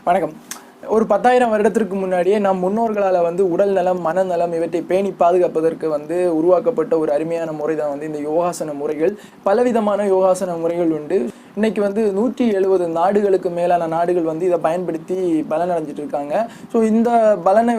வணக்கம். ஒரு 10,000 வருடத்திற்கு முன்னாடியே நம் முன்னோர்களால் உடல் நலம் மனநலம் இவற்றை பேணி பாதுகாப்பதற்கு உருவாக்கப்பட்ட ஒரு அருமையான முறை தான் இந்த யோகாசன முறைகள். பலவிதமான யோகாசன முறைகள் உண்டு. இன்னைக்கு 170 நாடுகளுக்கு மேலான நாடுகள் இதை பயன்படுத்தி பலன் அடைஞ்சிட்டு இருக்காங்க. ஸோ இந்த பலனை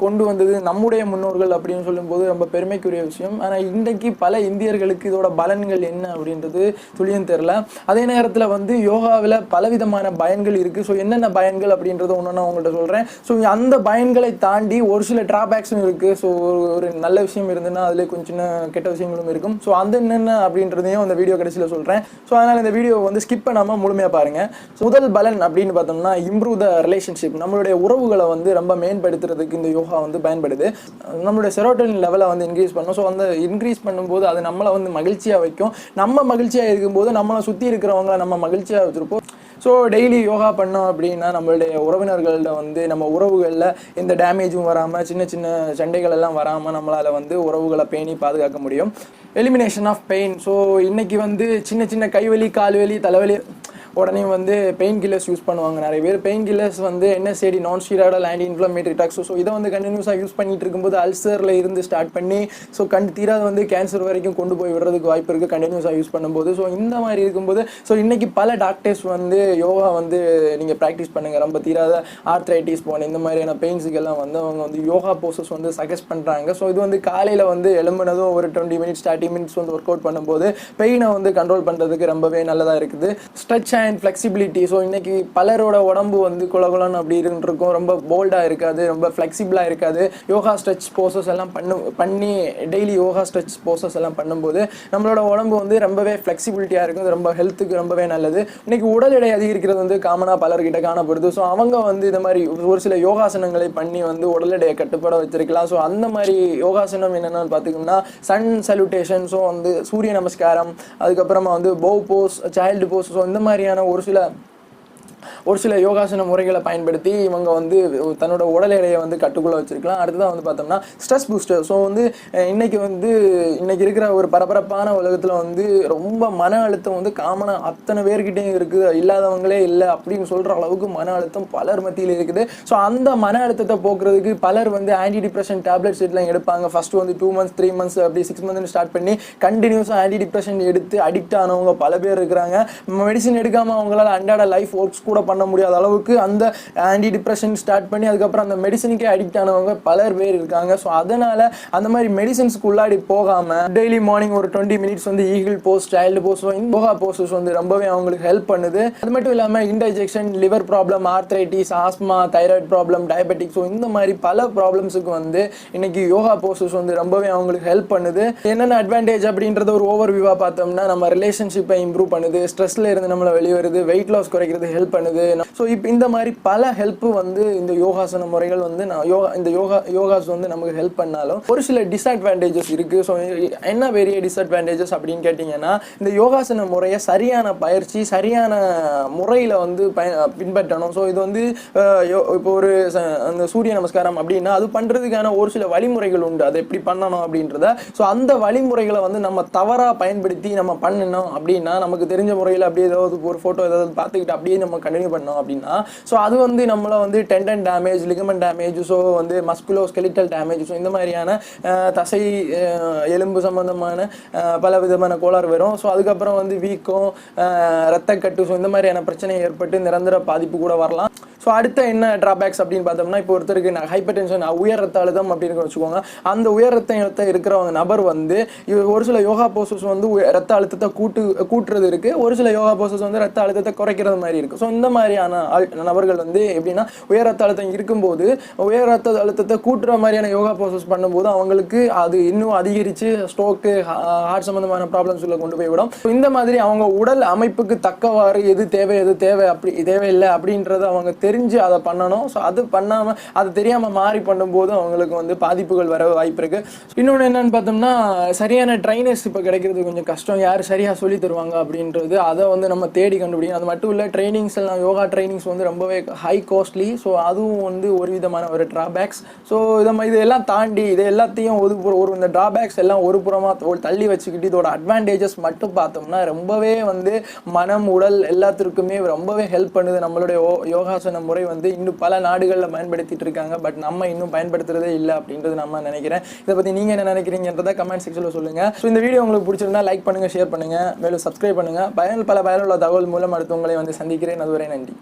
கொண்டு வந்தது நம்முடைய முன்னோர்கள் அப்படின்னு சொல்லும்போது ரொம்ப பெருமைக்குரிய விஷயம். ஆனால் இன்றைக்கு பல இந்தியர்களுக்கு இதோட பலன்கள் என்ன அப்படின்றது துளியும் தெரில. அதே நேரத்தில் யோகாவில் பலவிதமான பயன்கள் இருக்குது. ஸோ என்னென்ன பயன்கள் அப்படின்றத ஒன்று நான் உங்கள்கிட்ட சொல்கிறேன். ஸோ அந்த பயன்களை தாண்டி ஒரு சில டிராபேக்ஸும் இருக்குது. ஸோ ஒரு நல்ல விஷயம் இருந்ததுன்னா அதில் கொஞ்சம் சின்ன கெட்ட விஷயங்களும் இருக்கும். ஸோ அந்த என்னென்ன அப்படின்றதையும் அந்த வீடியோ கடைசியில் சொல்கிறேன். ஸோ அதனால் இந்த வீடியோ ஸ்கிப் பண்ணாமல் முழுமையாக பாருங்கள். முதல் பலன் அப்படின்னு பார்த்தோம்னா இம்ப்ரூவ் த ரிலேஷன்ஷிப். நம்மளுடைய உறவுகளை ரொம்ப மேம்படுத்துறதுக்கு இந்த யோகா பயன்படுது. நம்மளுடைய செரோட்டோனின் லெவலை இன்க்ரீஸ் பண்ணும். ஸோ அந்த இன்க்ரீஸ் பண்ணும்போது அது நம்மளை மகிழ்ச்சியாக வைக்கும். நம்ம மகிழ்ச்சியாக இருக்கும்போது நம்மளை சுற்றி இருக்கிறவங்களை நம்ம மகிழ்ச்சியாக வச்சுருப்போம். ஸோ டெய்லி யோகா பண்ணோம் அப்படின்னா நம்மளுடைய உறவினர்களில் நம்ம உறவுகளில் எந்த டேமேஜும் வராமல் சின்ன சின்ன சண்டைகள் எல்லாம் வராமல் நம்மளால் உறவுகளை பேணி பாதுகாக்க முடியும். Elimination of pain. ஸோ இன்றைக்கி சின்ன சின்ன கைவலி கால்வலி தலைவலி உடனே பெயின் கில்லர்ஸ் யூஸ் பண்ணுவாங்க. நிறைய பேர் pain killers NSAID non steroidal anti inflammatory drugs. So இதை கண்டினியூஸாக யூஸ் பண்ணிட்டு இருக்கும்போது அல்சரில் இருந்து ஸ்டார்ட் பண்ணி ஸோ தீராத கேன்சர் வரைக்கும் கொண்டு போய் விடுறதுக்கு வாய்ப்பு இருக்குது கண்டினியூஸாக யூஸ் பண்ணும்போது. ஸோ இந்த மாதிரி இருக்கும்போது ஸோ இன்றைக்கி பல டாக்டர்ஸ் யோகா நீங்கள் ப்ராக்டிஸ் பண்ணுங்கள். ரொம்ப தீராத ஆர்த்ரைட்டிஸ் போன இந்த மாதிரியான பெயின்ஸுக்கெல்லாம் அவங்க யோகா போசஸ் சஜஸ்ட் பண்ணுறாங்க. ஸோ இது காலையில் எலும்புனதும் ஒரு 20 மினிட்ஸ் 30 மினிட்ஸ் ஒர்க் அவுட் பண்ணும்போது பெயினை கண்ட்ரோல் பண்ணுறதுக்கு ரொம்பவே நல்லதாக இருக்குது. Stretch and flexibility. ஸோ இன்னைக்கு பலரோட உடம்பு குலகுலன்னு அப்படி இருக்கும். ரொம்ப போல்டாக இருக்காது, ரொம்ப ஃப்ளெக்சிபிளாக இருக்காது. யோகா ஸ்ட்ரெச் போசஸ் எல்லாம் பண்ணி டெய்லி யோகா ஸ்ட்ரெச் போசஸ் எல்லாம் பண்ணும்போது நம்மளோட உடம்பு ரொம்பவே ஃப்ளெக்சிபிலிட்டியாக இருக்கும். ரொம்ப ஹெல்த்துக்கு ரொம்பவே நல்லது. இன்னைக்கு உடல் எடை அதிகரிக்கிறது காமனாக பலர்கிட்ட காணப்படுது. ஸோ அவங்க இந்த மாதிரி ஒரு சில யோகாசனங்களை பண்ணி உடல் எடையை கட்டுப்பாட வச்சிருக்கலாம். ஸோ அந்த மாதிரி யோகாசனம் என்னென்னு பார்த்தீங்கன்னா சன் சல்யூட்டேஷன். ஸோ சூரிய நமஸ்காரம், அதுக்கப்புறமா போ போஸ், சைல்டு போஸ். ஸோ இந்த மாதிரியான ஒரு சில யோகாசன முறைகளை பயன்படுத்தி இவங்க தன்னோட உடல் எடையை கட்டுக்குள்ள வச்சிருக்கலாம். அடுத்ததான் பார்த்தோம்னா ஸ்ட்ரெஸ் பூஸ்டர். ஸோ இன்னைக்கு இருக்கிற ஒரு பரபரப்பான உலகத்தில் ரொம்ப மன அழுத்தம் காமனாக அத்தனை பேர்கிட்டையும் இருக்குது. இல்லாதவங்களே இல்லை அப்படின்னு சொல்கிற அளவுக்கு மன அழுத்தம் பலர் மத்தியில் இருக்குது. ஸோ அந்த மன அழுத்தத்தை போக்குறதுக்கு பலர் ஆன்டி டிப்ரெஷன் டேப்லெட்ஸ் எல்லாம் எடுப்பாங்க. ஃபர்ஸ்ட் 2 months 3 months அப்படி 6 months ஸ்டார்ட் பண்ணி கண்டினியூஸாக ஆன்டி டிப்ரெஷன் எடுத்து அடிக்ட் ஆனவங்க பல பேர் இருக்கிறாங்க. மெடிசின் எடுக்காமல் அவங்களால அன்றாட லைஃப் ஒர்க்ஸ் கூட பண்ண முடியாத அளவுக்கு அந்த ஆன்டி டிப்ரெஷன் ஸ்டார்ட் பண்ணி அதுக்கப்புறம் அந்த மெடிசனுக்கே அடிக்ட் ஆனவங்க பலர் பேர் இருக்காங்க. ஸோ அதனால அந்த மாதிரி மெடிசன்ஸ்க்கு உள்ளாடி போகாம டெய்லி மார்னிங் ஒரு 20 minutes eagle pose, child pose, yoga poses ரொம்பவே அவங்களுக்கு ஹெல்ப் பண்ணுது. அது மட்டும் இல்லாமல் indigestion, liver problem, arthritis, asthma, thyroid problem, diabetic. So இந்த மாதிரி பல ப்ராப்ளம்ஸுக்கு இன்னைக்கு யோகா போஸஸ் ரொம்பவே அவங்களுக்கு ஹெல்ப் பண்ணுது. என்னென்ன அட்வான்டேஜ் அப்படின்றத ஒரு ஓவர்வியூவாக பார்த்தோம்னா நம்ம ரிலேஷன்ஷிப்பை இம்ப்ரூவ் பண்ணுது, ஸ்ட்ரெஸ்ல இருந்து நம்மளை வெளியே வருது, வெயிட் லாஸ் குறைக்கிறது ஹெல்ப் பண்ணுது. ஸோ இப்போ இந்த மாதிரி பல ஹெல்ப்பு இந்த யோகாசன முறைகள் இந்த யோகாஸ் நமக்கு ஹெல்ப் பண்ணாலும் ஒரு சில டிஸ்அட்வான்டேஜஸ் இருக்குது. ஸோ என்ன பெரிய டிஸ்அட்வான்டேஜஸ் அப்படின்னு கேட்டிங்கன்னா இந்த யோகாசன முறையை சரியான பயிற்சி சரியான முறையில் பின்பற்றணும். ஸோ இது இப்போ ஒரு அந்த சூரிய நமஸ்காரம் அப்படின்னா அது பண்ணுறதுக்கான ஒரு சில வழிமுறைகள் உண்டு. அதை எப்படி பண்ணணும் அப்படின்றத. ஸோ அந்த வழிமுறைகளை நம்ம தவறாக பயன்படுத்தி நம்ம பண்ணணும் அப்படின்னா நமக்கு தெரிஞ்ச முறையில் அப்படியே ஏதாவது ஒரு ஃபோட்டோ ஏதாவது பார்த்துக்கிட்டு அப்படியே நம்ம கண்டினியூ பண்ணோம் அப்படின்னா ஸோ அது நம்மளை tendon damage, ligament damage, so musculo skeletal damage, so இந்த மாதிரியான தசை எலும்பு சம்பந்தமான பல விதமான கோளாறு வரும். ஸோ அதுக்கப்புறம் வீக்கம், ரத்தக்கட்டு, ஸோ இந்த மாதிரியான பிரச்சனை ஏற்பட்டு நிரந்தர பாதிப்பு கூட வரலாம். ஸோ அடுத்த என்ன டிராபேக்ஸ் அப்படின்னு பார்த்தோம்னா இப்போ ஒருத்தருக்கு ஹைப்பர் டென்ஷன், உயர் ரத்த அழுத்தம் அப்படின்னு வச்சுக்கோங்க. அந்த உயர் ரத்த அழுத்தம் இருக்கிறவங்க நபர் ஒரு சில யோகா போசஸ் ரத்த அழுத்தத்தை கூட்டுறது இருக்கு. ஒரு சில யோகா போசஸ் ரத்த அழுத்தத்தை குறைக்கிறது மாதிரி இருக்கு. ஸோ இந்த மாதிரியான நபர்கள் எப்படின்னா உயர் ரத்த அழுத்தம் இருக்கும்போது உயர் ரத்த அழுத்தத்தை கூட்டுற மாதிரியான யோகா போசஸ் பண்ணும்போது அவங்களுக்கு அது இன்னும் அதிகரித்து ஸ்ட்ரோக்கு, ஹார்ட் சம்பந்தமான ப்ராப்ளம்ஸ் கொண்டு போய் விடும். இந்த மாதிரி அவங்க உடல் அமைப்புக்கு தக்கவாறு எது தேவை அப்படி தேவையில்லை அப்படின்றத அவங்க தெரிஞ்சு அதை பண்ணணும். ஸோ அது பண்ணாமல் அது தெரியாமல் மாறி பண்ணும்போது அவங்களுக்கு பாதிப்புகள் வர வாய்ப்பு இருக்கு. இன்னொன்று என்னன்னு பார்த்தோம்னா சரியான ட்ரைனர்ஸ் இப்போ கிடைக்கிறது கொஞ்சம் கஷ்டம். யார் சரியாக சொல்லி தருவாங்க அப்படின்றது அதை நம்ம தேடி கண்டுபிடிக்கணும். அது மட்டும் இல்லை ட்ரைனிங்ஸ் எல்லாம் யோகா ட்ரைனிங்ஸ் ரொம்பவே ஹை காஸ்ட்லி. ஸோ அதுவும் ஒரு விதமான ஒரு டிராபேக்ஸ். ஸோ இது எல்லாம் தாண்டி இது எல்லாத்தையும் இந்த டிராபேக்ஸ் எல்லாம் ஒரு புறமாக தள்ளி வச்சுக்கிட்டு இதோட அட்வான்டேஜஸ் மட்டும் பார்த்தோம்னா ரொம்பவே மனம் உடல் எல்லாத்திற்குமே ரொம்பவே ஹெல்ப் பண்ணுது நம்மளுடைய யோகாசன முறை வந்து இன்னும் பல நாடுகளில் பயன்படுத்திட்டு இருக்காங்க. பட் நம்ம இன்னும் பயன்படுத்துறதே இல்லை அப்படின்றது நம்ம நினைக்கிறேன். இதை பற்றி நீங்கள் என்ன நினைக்கிறீங்கன்றதை கமெண்ட் செக்ஷனில் சொல்லுங்கள். ஸோ இந்த வீடியோ உங்களுக்கு பிடிச்சிருந்தா லைக் பண்ணுங்கள், ஷேர் பண்ணுங்கள், மேலும் சப்ஸ்கிரைப் பண்ணுங்கள். பல பயனுள்ள தகவல் மூலம் அடுத்தவங்களை வந்து சந்திக்கிறேன். அதுவரை நன்றி.